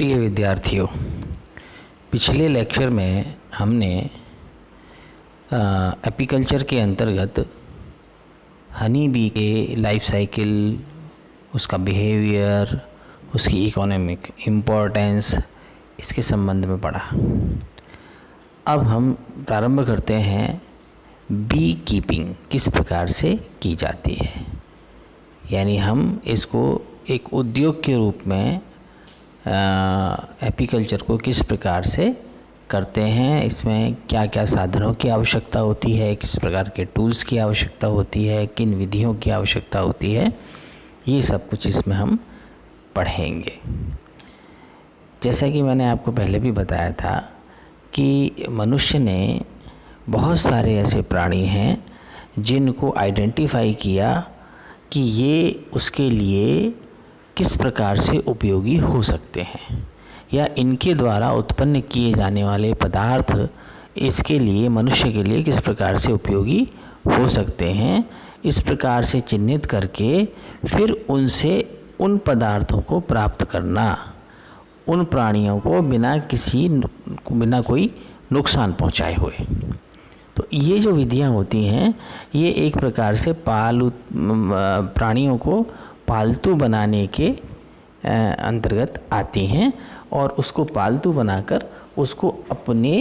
प्रिय विद्यार्थियों, पिछले लेक्चर में हमने एपीकल्चर के अंतर्गत हनी बी के लाइफ साइकिल, उसका बिहेवियर, उसकी इकोनॉमिक इम्पोर्टेंस, इसके संबंध में पढ़ा। अब हम प्रारंभ करते हैं बी कीपिंग किस प्रकार से की जाती है, यानी हम इसको एक उद्योग के रूप में एपीकल्चर को किस प्रकार से करते हैं, इसमें क्या क्या साधनों की आवश्यकता होती है, किस प्रकार के टूल्स की आवश्यकता होती है, किन विधियों की आवश्यकता होती है, ये सब कुछ इसमें हम पढ़ेंगे। जैसा कि मैंने आपको पहले भी बताया था कि मनुष्य ने बहुत सारे ऐसे प्राणी हैं जिनको आइडेंटिफाई किया कि ये उसके लिए किस प्रकार से उपयोगी हो सकते हैं, या इनके द्वारा उत्पन्न किए जाने वाले पदार्थ इसके लिए, मनुष्य के लिए किस प्रकार से उपयोगी हो सकते हैं। इस प्रकार से चिन्हित करके फिर उनसे उन पदार्थों को प्राप्त करना, उन प्राणियों को बिना कोई नुकसान पहुंचाए हुए। तो ये जो विधियां होती हैं, ये एक प्रकार से प्राणियों को पालतू बनाने के अंतर्गत आती हैं और उसको पालतू बनाकर उसको अपने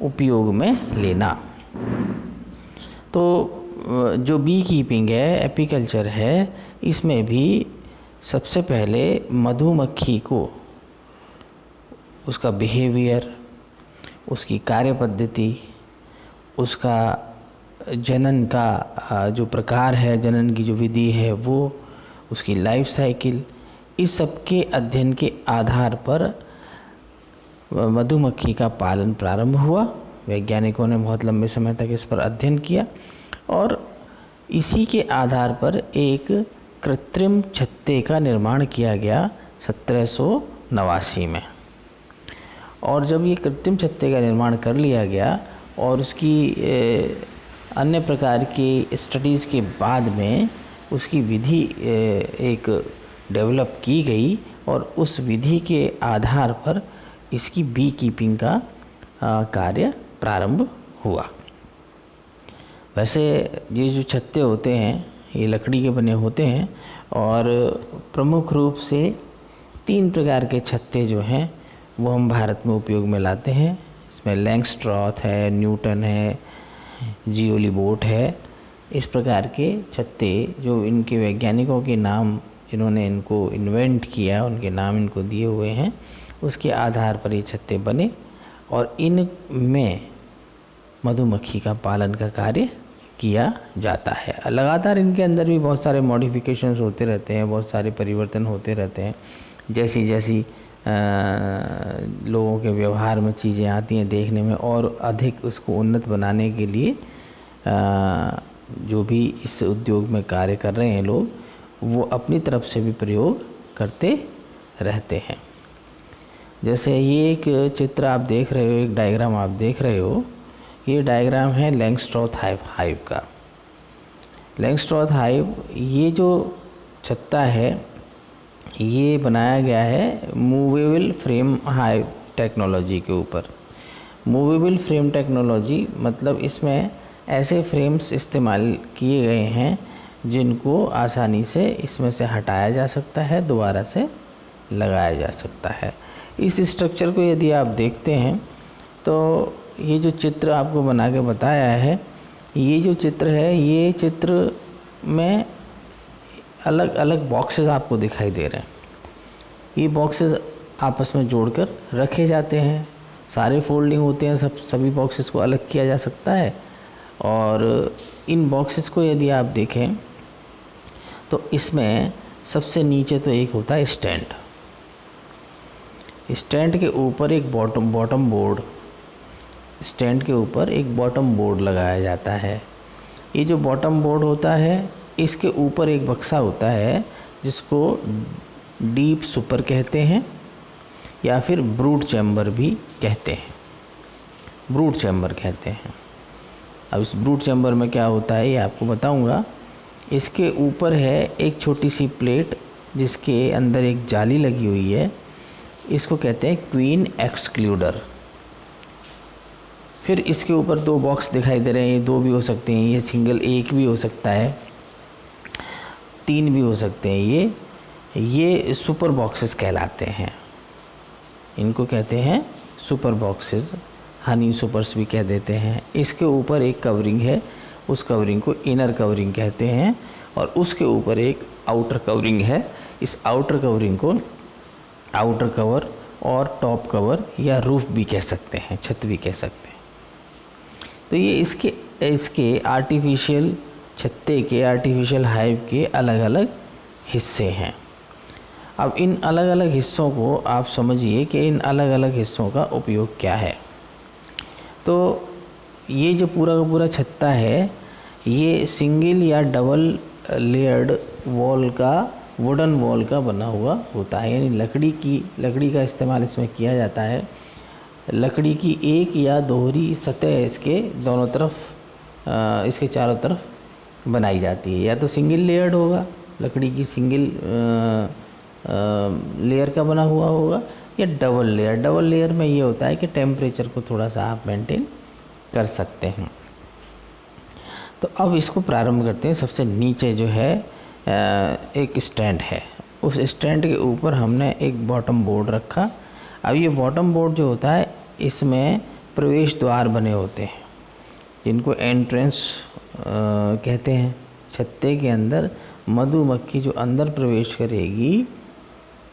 उपयोग में लेना। तो जो बी कीपिंग है, एपीकल्चर है, इसमें भी सबसे पहले मधुमक्खी को उसका बिहेवियर, उसकी कार्य पद्धति, उसका जनन का जो प्रकार है, जनन की जो विधि है वो, उसकी लाइफ साइकिल, इस सब के अध्ययन के आधार पर मधुमक्खी का पालन प्रारंभ हुआ। वैज्ञानिकों ने बहुत लंबे समय तक इस पर अध्ययन किया और इसी के आधार पर एक कृत्रिम छत्ते का निर्माण किया गया 1789 में। और जब ये कृत्रिम छत्ते का निर्माण कर लिया गया और उसकी अन्य प्रकार की स्टडीज़ के बाद में उसकी विधि एक डेवलप की गई और उस विधि के आधार पर इसकी बी कीपिंग का कार्य प्रारंभ हुआ। वैसे ये जो छत्ते होते हैं ये लकड़ी के बने होते हैं और प्रमुख रूप से 3 प्रकार के छत्ते जो हैं वो हम भारत में उपयोग में लाते हैं। इसमें लैंगस्ट्रॉथ है, न्यूटन है, जियोली-बोट है। इस प्रकार के छत्ते जो इनके वैज्ञानिकों के नाम, जिन्होंने इनको इन्वेंट किया, उनके नाम इनको दिए हुए हैं, उसके आधार पर ये छत्ते बने और इनमें मधुमक्खी का पालन का कार्य किया जाता है। लगातार इनके अंदर भी बहुत सारे मॉडिफिकेशंस होते रहते हैं, बहुत सारे परिवर्तन होते रहते हैं। जैसी जैसी लोगों के व्यवहार में चीज़ें आती हैं देखने में, और अधिक उसको उन्नत बनाने के लिए जो भी इस उद्योग में कार्य कर रहे हैं लोग, वो अपनी तरफ से भी प्रयोग करते रहते हैं। जैसे ये एक चित्र आप देख रहे हो, एक डायग्राम आप देख रहे हो, ये डायग्राम है लैंगस्ट्रॉथ हाइव का। लैंगस्ट्रॉथ हाइव, ये जो छत्ता है ये बनाया गया है मूवेबल फ्रेम हाइव टेक्नोलॉजी के ऊपर। मूवेबल फ्रेम टेक्नोलॉजी मतलब इसमें ऐसे फ्रेम्स इस्तेमाल किए गए हैं जिनको आसानी से इसमें से हटाया जा सकता है, दोबारा से लगाया जा सकता है। इस स्ट्रक्चर को यदि आप देखते हैं तो ये जो चित्र आपको बना के बताया है, ये जो चित्र है, ये चित्र में अलग अलग बॉक्सेस आपको दिखाई दे रहे हैं। ये बॉक्सेस आपस में जोड़कर रखे जाते हैं, सारे फोल्डिंग होते हैं, सभी बॉक्सेस को अलग किया जा सकता है। और इन बॉक्सेस को यदि आप देखें तो इसमें सबसे नीचे तो एक होता है स्टैंड। स्टैंड के ऊपर एक बॉटम बोर्ड, स्टैंड के ऊपर एक बॉटम बोर्ड लगाया जाता है। ये जो बॉटम बोर्ड होता है, इसके ऊपर एक बक्सा होता है जिसको डीप सुपर कहते हैं या फिर ब्रूट चैम्बर भी कहते हैं, ब्रूट चैम्बर कहते हैं। अब इस ब्रूट चैम्बर में क्या होता है ये आपको बताऊंगा। इसके ऊपर है एक छोटी सी प्लेट जिसके अंदर एक जाली लगी हुई है, इसको कहते हैं क्वीन एक्सक्लूडर। फिर इसके ऊपर 2 बॉक्स दिखाई दे रहे हैं, ये 2 भी हो सकते हैं, ये सिंगल एक भी हो सकता है, 3 भी हो सकते हैं। ये सुपर बॉक्सेस कहलाते हैं, इनको कहते हैं सुपर बॉक्सेस, हनी सुपर्स भी कह देते हैं। इसके ऊपर एक कवरिंग है, उस कवरिंग को इनर कवरिंग कहते हैं, और उसके ऊपर एक आउटर कवरिंग है। इस आउटर कवरिंग को आउटर कवर और टॉप कवर या रूफ भी कह सकते हैं, छत भी कह सकते हैं। तो ये इसके आर्टिफिशियल छत्ते के, आर्टिफिशियल हाइव के अलग अलग हिस्से हैं। अब इन अलग अलग हिस्सों को आप समझिए कि इन अलग अलग हिस्सों का उपयोग क्या है। तो ये जो पूरा का पूरा छत्ता है, ये सिंगल या डबल लेयर्ड वॉल का, वुडन वॉल का बना हुआ होता है, यानी लकड़ी का इस्तेमाल इसमें किया जाता है। लकड़ी की एक या दोहरी सतह इसके दोनों तरफ, इसके चारों तरफ बनाई जाती है। या तो सिंगल लेयर्ड होगा, लकड़ी की सिंगल लेयर का बना हुआ होगा, या डबल लेयर। डबल लेयर में ये होता है कि टेम्परेचर को थोड़ा सा आप मेंटेन कर सकते हैं। तो अब इसको प्रारंभ करते हैं। सबसे नीचे जो है एक स्टैंड है, उस स्टैंड के ऊपर हमने एक बॉटम बोर्ड रखा। अब ये बॉटम बोर्ड जो होता है, इसमें प्रवेश द्वार बने होते हैं, जिनको एंट्रेंस कहते हैं। छत्ते के अंदर मधुमक्खी जो अंदर प्रवेश करेगी,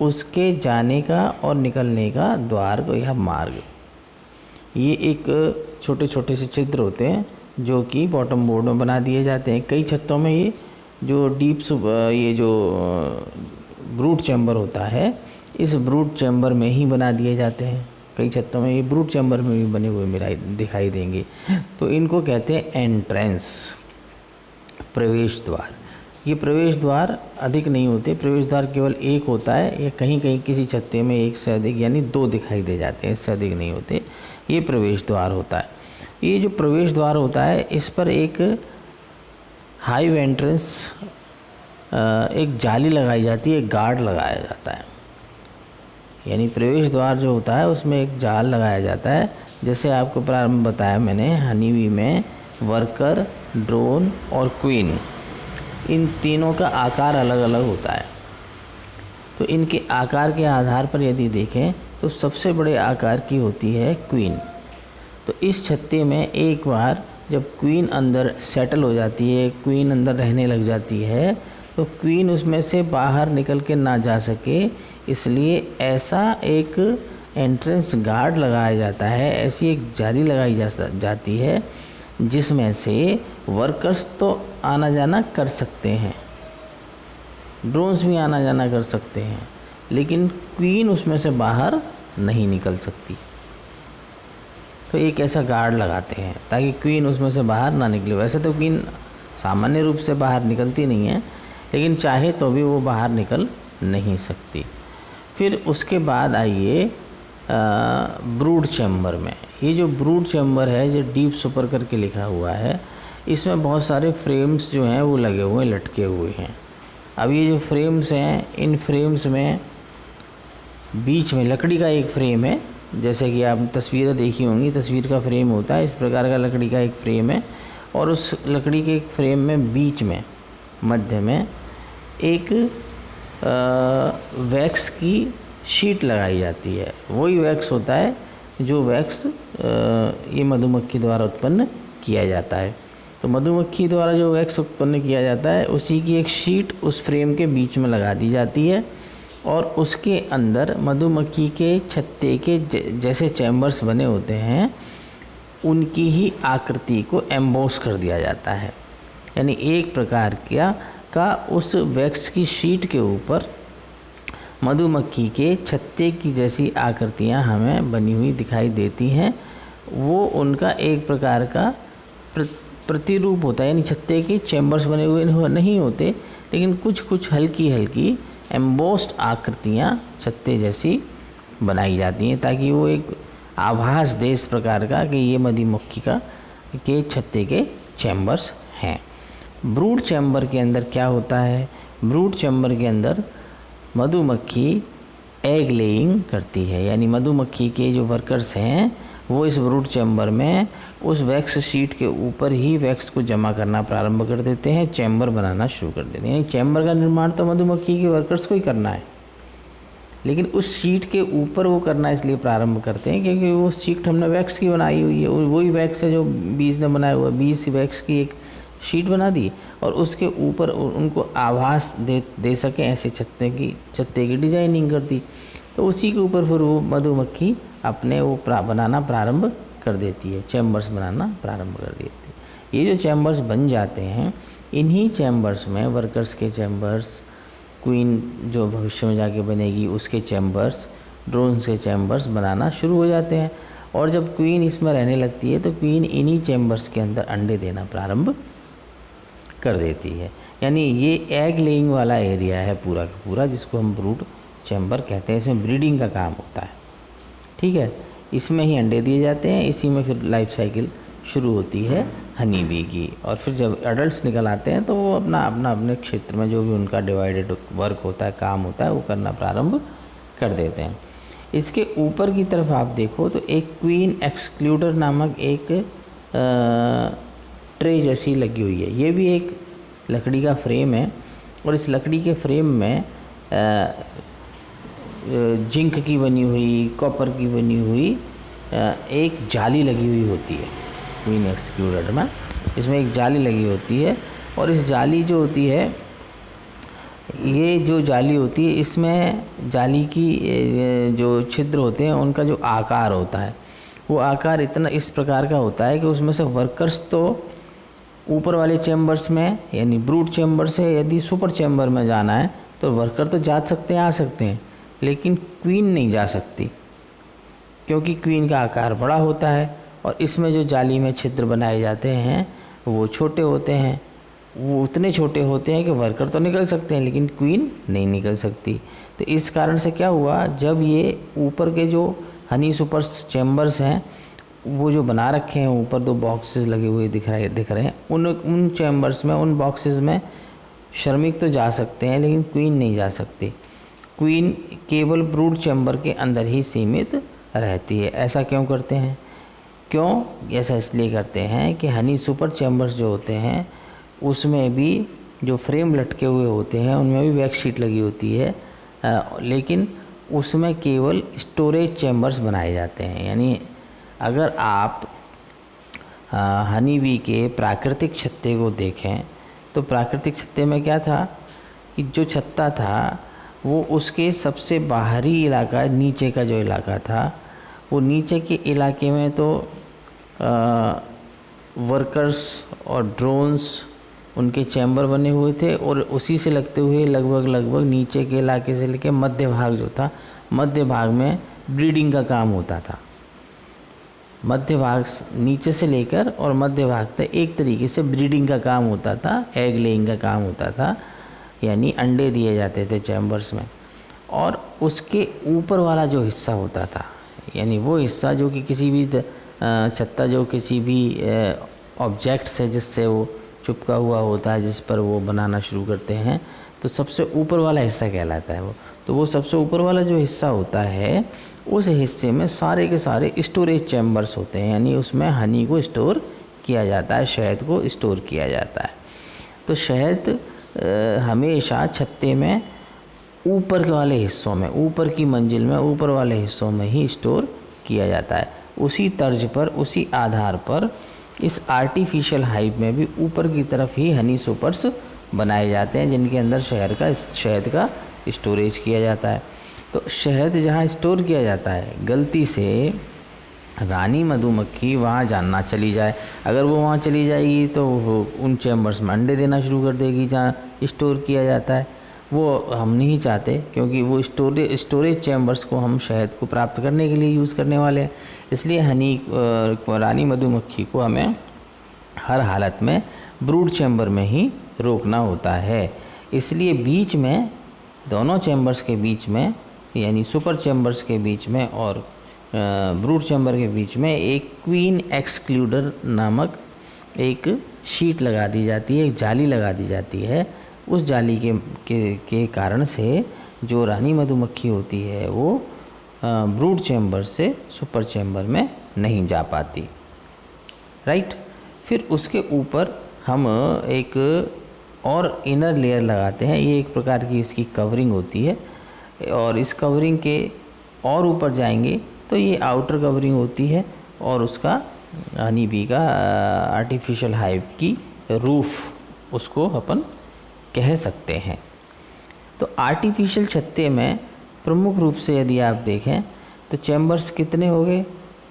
उसके जाने का और निकलने का द्वार को, यह मार्ग। ये एक छोटे छोटे से छिद्र होते हैं जो कि बॉटम बोर्ड में बना दिए जाते हैं। कई छत्तों में ये जो ये जो ब्रूट चैम्बर होता है, इस ब्रूट चैम्बर में ही बना दिए जाते हैं। कई छत्तों में ये ब्रूट चैम्बर में भी बने हुए दिखाई देंगे। तो इनको कहते हैं एंट्रेंस, प्रवेश द्वार। ये प्रवेश द्वार अधिक नहीं होते, प्रवेश द्वार केवल एक होता है, या कहीं कहीं किसी छत्ते में एक से अधिक यानी 2 दिखाई दे जाते हैं, इससे अधिक नहीं होते। ये प्रवेश द्वार होता है। ये जो प्रवेश द्वार होता है, इस पर एक हाइव एंट्रेंस, एक जाली लगाई जाती है, एक गार्ड लगाया जाता है। यानी प्रवेश द्वार जो होता है उसमें एक जाल लगाया जाता है। जैसे आपको प्रारंभ बताया मैंने, हनीबी में वर्कर, ड्रोन और क्वीन, इन तीनों का आकार अलग अलग होता है। तो इनके आकार के आधार पर यदि देखें तो सबसे बड़े आकार की होती है क्वीन। तो इस छत्ते में एक बार जब क्वीन अंदर सेटल हो जाती है, क्वीन अंदर रहने लग जाती है, तो क्वीन उसमें से बाहर निकल के ना जा सके, इसलिए ऐसा एक एंट्रेंस गार्ड लगाया जाता है, ऐसी एक जाली लगाई जाती है जिसमें से वर्कर्स तो आना जाना कर सकते हैं, ड्रोन्स भी आना जाना कर सकते हैं, लेकिन क्वीन उसमें से बाहर नहीं निकल सकती। तो एक ऐसा गार्ड लगाते हैं ताकि क्वीन उसमें से बाहर ना निकले। वैसे तो क्वीन सामान्य रूप से बाहर निकलती नहीं है, लेकिन चाहे तो भी वो बाहर निकल नहीं सकती। फिर उसके बाद आइए ब्रूड चैम्बर में। ये जो ब्रूड चैम्बर है, जो डीप सुपर करके लिखा हुआ है, इसमें बहुत सारे फ्रेम्स जो हैं वो लगे हुए, लटके हुए हैं। अब ये जो फ्रेम्स हैं, इन फ्रेम्स में बीच में लकड़ी का एक फ्रेम है, जैसे कि आप तस्वीरें देखी होंगी, तस्वीर का फ्रेम होता है, इस प्रकार का लकड़ी का एक फ्रेम है, और उस लकड़ी के एक फ्रेम में बीच में मध्य में एक वैक्स की शीट लगाई जाती है। वही वैक्स होता है जो वैक्स ये मधुमक्खी द्वारा उत्पन्न किया जाता है। तो मधुमक्खी द्वारा जो वैक्स उत्पन्न किया जाता है, उसी की एक शीट उस फ्रेम के बीच में लगा दी जाती है, और उसके अंदर मधुमक्खी के छत्ते के जैसे चैम्बर्स बने होते हैं, उनकी ही आकृति को एम्बोस कर दिया जाता है। यानी एक प्रकार का उस वैक्स की शीट के ऊपर मधुमक्खी के छत्ते की जैसी आकृतियां हमें बनी हुई दिखाई देती हैं। वो उनका एक प्रकार का प्रतिरूप होता है, यानी छत्ते के चैम्बर्स बने हुए नहीं होते, लेकिन कुछ हल्की हल्की एम्बोस्ड आकृतियाँ छत्ते जैसी बनाई जाती हैं, ताकि वो एक आभास दे इस प्रकार का कि ये मधुमक्खी के छत्ते के चैम्बर्स हैं। ब्रूड चैम्बर के अंदर क्या होता है? ब्रूड चैम्बर के अंदर मधुमक्खी एग लेइंग करती है, यानी मधुमक्खी के जो वर्कर्स हैं वो इस ब्रूड चैम्बर में उस वैक्स शीट के ऊपर ही वैक्स को जमा करना प्रारंभ कर देते हैं, चैम्बर बनाना शुरू कर देते हैं। यानी चैम्बर का निर्माण तो मधुमक्खी के वर्कर्स को ही करना है, लेकिन उस शीट के ऊपर वो करना इसलिए प्रारंभ करते हैं क्योंकि वो शीट हमने वैक्स की बनाई हुई है, वही वैक्स है जो बीज ने बनाया हुआ है। बीज से वैक्स की एक शीट बना दी और उसके ऊपर उनको आभास दे सकें ऐसे छत्ते की डिजाइनिंग कर दी, तो उसी के ऊपर फिर वो मधुमक्खी अपने वो बनाना प्रारंभ कर देती है, चैम्बर्स बनाना प्रारंभ कर देती है। ये जो चैम्बर्स बन जाते हैं, इन्हीं चैम्बर्स में वर्कर्स के चैम्बर्स, क्वीन जो भविष्य में जाके बनेगी उसके चैम्बर्स, ड्रोन्स के चैम्बर्स बनाना शुरू हो जाते हैं। और जब क्वीन इसमें रहने लगती है तो क्वीन इन्हीं चैम्बर्स के अंदर अंडे देना प्रारंभ कर देती है। यानी ये एग लेइंग वाला एरिया है पूरा का पूरा, जिसको हम ब्रूड चैम्बर कहते हैं। इसमें ब्रीडिंग का काम होता है, ठीक है। इसमें ही अंडे दिए जाते हैं, इसी में फिर लाइफ साइकिल शुरू होती है हनी बी की। और फिर जब एडल्ट्स निकल आते हैं तो वो अपने क्षेत्र में जो भी उनका डिवाइडेड वर्क होता है, काम होता है, वो करना प्रारंभ कर देते हैं। इसके ऊपर की तरफ आप देखो तो एक क्वीन एक्सक्लूडर नामक एक ट्रे जैसी लगी हुई है। ये भी एक लकड़ी का फ्रेम है और इस लकड़ी के फ्रेम में जिंक की बनी हुई, कॉपर की बनी हुई एक जाली लगी हुई होती है। क्वीन एक्सक्लूडर में इसमें एक जाली लगी होती है और इस जाली जो होती है, ये जो जाली होती है, इसमें जाली की जो छिद्र होते हैं उनका जो आकार होता है वो आकार इतना इस प्रकार का होता है कि उसमें से वर्कर्स तो ऊपर वाले चैम्बर्स में यानी ब्रूड चैम्बर से यदि सुपर चैम्बर में जाना है तो वर्कर तो जा सकते हैं, आ सकते हैं, लेकिन क्वीन नहीं जा सकती क्योंकि क्वीन का आकार बड़ा होता है और इसमें जो जाली में छिद्र बनाए जाते हैं वो छोटे होते हैं। वो उतने छोटे होते हैं कि वर्कर तो निकल सकते हैं लेकिन क्वीन नहीं निकल सकती। तो इस कारण से क्या हुआ, जब ये ऊपर के जो हनी सुपर चैम्बर्स हैं वो जो बना रखे हैं, ऊपर दो बॉक्सेस लगे हुए दिख रहे हैं, उन चैम्बर्स में, उन बॉक्सेस में श्रमिक तो जा सकते हैं लेकिन क्वीन नहीं जा सकती। क्वीन केवल ब्रूड चैम्बर के अंदर ही सीमित रहती है। ऐसा क्यों करते हैं? ऐसा इसलिए करते हैं कि हनी सुपर चैम्बर्स जो होते हैं उसमें भी जो फ्रेम लटके हुए होते हैं उनमें भी वैक्स शीट लगी होती है, लेकिन उसमें केवल स्टोरेज चैम्बर्स बनाए जाते हैं। यानी अगर आप हनी बी के प्राकृतिक छत्ते को देखें तो प्राकृतिक छत्ते में क्या था कि जो छत्ता था वो उसके सबसे बाहरी इलाका, नीचे का जो इलाका था, वो नीचे के इलाके में तो वर्कर्स और ड्रोन्स उनके चैम्बर बने हुए थे और उसी से लगते हुए लगभग नीचे के इलाके से लेकर मध्य भाग जो था, मध्य भाग में ब्रीडिंग का काम होता था। मध्य भाग नीचे से लेकर और मध्य भाग तक एक तरीके से ब्रीडिंग का काम होता था, एग लेइंग का काम होता था, यानी अंडे दिए जाते थे चैम्बर्स में। और उसके ऊपर वाला जो हिस्सा होता था, यानी वो हिस्सा जो कि किसी भी छत्ता जो किसी भी ऑब्जेक्ट से जिससे वो चिपका हुआ होता है, जिस पर वो बनाना शुरू करते हैं, तो सबसे ऊपर वाला हिस्सा कहलाता है वो। तो वो सबसे ऊपर वाला जो हिस्सा होता है उस हिस्से में सारे के सारे स्टोरेज चैम्बर्स होते हैं, यानी उसमें हनी को स्टोर किया जाता है, शहद को स्टोर किया जाता है। तो शहद हमेशा छत्ते में ऊपर के वाले हिस्सों में, ऊपर की मंजिल में, ऊपर वाले हिस्सों में ही स्टोर किया जाता है। उसी तर्ज पर, उसी आधार पर इस आर्टिफिशियल हाइव में भी ऊपर की तरफ ही हनी सुपर्स बनाए जाते हैं जिनके अंदर शहद का स्टोरेज किया जाता है। तो शहद जहाँ स्टोर किया जाता है, गलती से रानी मधुमक्खी वहाँ जानना चली जाए, अगर वो वहाँ चली जाएगी तो उन चैम्बर्स में अंडे देना शुरू कर देगी जहाँ स्टोर किया जाता है। वो हम नहीं चाहते क्योंकि वो स्टोरेज चैम्बर्स को हम शहद को प्राप्त करने के लिए यूज़ करने वाले हैं। इसलिए रानी मधुमक्खी को हमें हर हालत में ब्रूड चैम्बर में ही रोकना होता है। इसलिए बीच में, दोनों चैम्बर्स के बीच में, यानी सुपर चैम्बर्स के बीच में और ब्रूड चैम्बर के बीच में एक क्वीन एक्सक्लूडर नामक एक शीट लगा दी जाती है, एक जाली लगा दी जाती है। उस जाली के कारण से जो रानी मधुमक्खी होती है वो ब्रूड चैम्बर से सुपर चैम्बर में नहीं जा पाती, राइट। फिर उसके ऊपर हम एक और इनर लेयर लगाते हैं। ये एक प्रकार की इसकी कवरिंग होती है, और इस कवरिंग के और ऊपर जाएंगे तो ये आउटर कवरिंग होती है, और उसका हनी बी का आर्टिफिशियल हाइव की रूफ उसको अपन कह सकते हैं। तो आर्टिफिशियल छत्ते में प्रमुख रूप से यदि आप देखें तो चैम्बर्स कितने हो गए?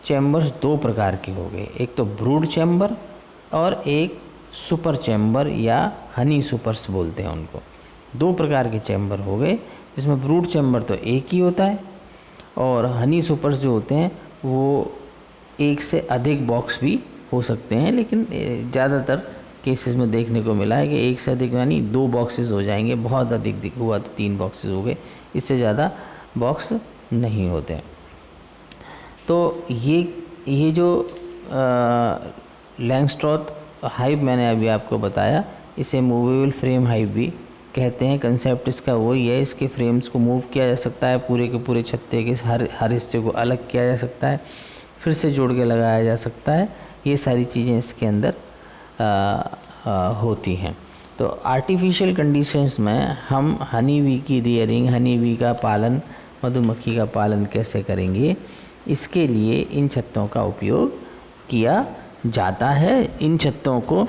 चैम्बर्स दो प्रकार के हो गए, एक तो ब्रूड चैम्बर और एक सुपर चैम्बर या हनी सुपर्स बोलते हैं उनको। दो प्रकार के चैम्बर हो गए, जिसमें ब्रूड चैम्बर तो एक ही होता है, और हनी सुपर्स जो होते हैं वो एक से अधिक बॉक्स भी हो सकते हैं, लेकिन ज़्यादातर केसेस में देखने को मिला है कि एक से अधिक यानी 2 बॉक्सेस हो जाएंगे, बहुत अधिक हुआ तो 3 बॉक्सेस हो गए, इससे ज़्यादा बॉक्स नहीं होते हैं। तो ये जो लैंगस्ट्रॉथ हाइव मैंने अभी आपको बताया, इसे मूवेबल फ्रेम हाइव भी कहते हैं। कंसेप्ट इसका वही है, इसके फ्रेम्स को मूव किया जा सकता है, पूरे के पूरे छत्ते के हर हिस्से को अलग किया जा सकता है, फिर से जोड़ के लगाया जा सकता है। ये सारी चीज़ें इसके अंदर होती हैं। तो आर्टिफिशियल कंडीशंस में हम हनी बी की रियरिंग, हनी बी का पालन, मधुमक्खी का पालन कैसे करेंगे, इसके लिए इन छत्तों का उपयोग किया जाता है। इन छत्तों को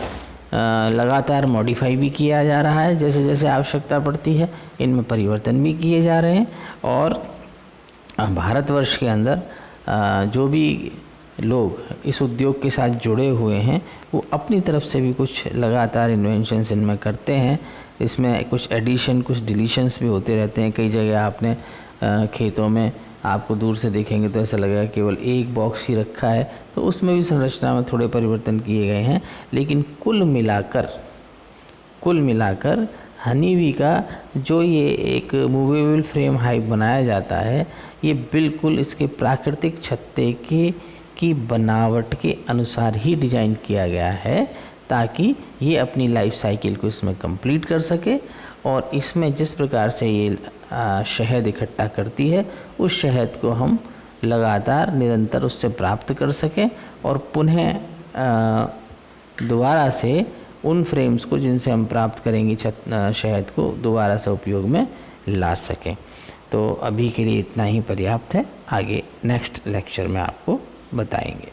लगातार मॉडिफाई भी किया जा रहा है, जैसे जैसे आवश्यकता पड़ती है इनमें परिवर्तन भी किए जा रहे हैं। और भारतवर्ष के अंदर जो भी लोग इस उद्योग के साथ जुड़े हुए हैं वो अपनी तरफ से भी कुछ लगातार इन्वेंशंस इनमें करते हैं। इसमें कुछ एडिशन, कुछ डिलीशंस भी होते रहते हैं। कई जगह आपने खेतों में आपको दूर से देखेंगे तो ऐसा लगेगा केवल एक बॉक्स ही रखा है, तो उसमें भी संरचना में थोड़े परिवर्तन किए गए हैं। लेकिन कुल मिलाकर हनी बी का जो ये एक मूवेबल फ्रेम हाइव बनाया जाता है, ये बिल्कुल इसके प्राकृतिक छत्ते की बनावट के अनुसार ही डिज़ाइन किया गया है, ताकि ये अपनी लाइफ साइकिल को इसमें कंप्लीट कर सके, और इसमें जिस प्रकार से ये शहद इकट्ठा करती है उस शहद को हम लगातार निरंतर उससे प्राप्त कर सकें, और पुनः दोबारा से उन फ्रेम्स को जिनसे हम प्राप्त करेंगे शहद को दोबारा से उपयोग में ला सकें। तो अभी के लिए इतना ही पर्याप्त है, आगे नेक्स्ट लेक्चर में आपको बताएंगे।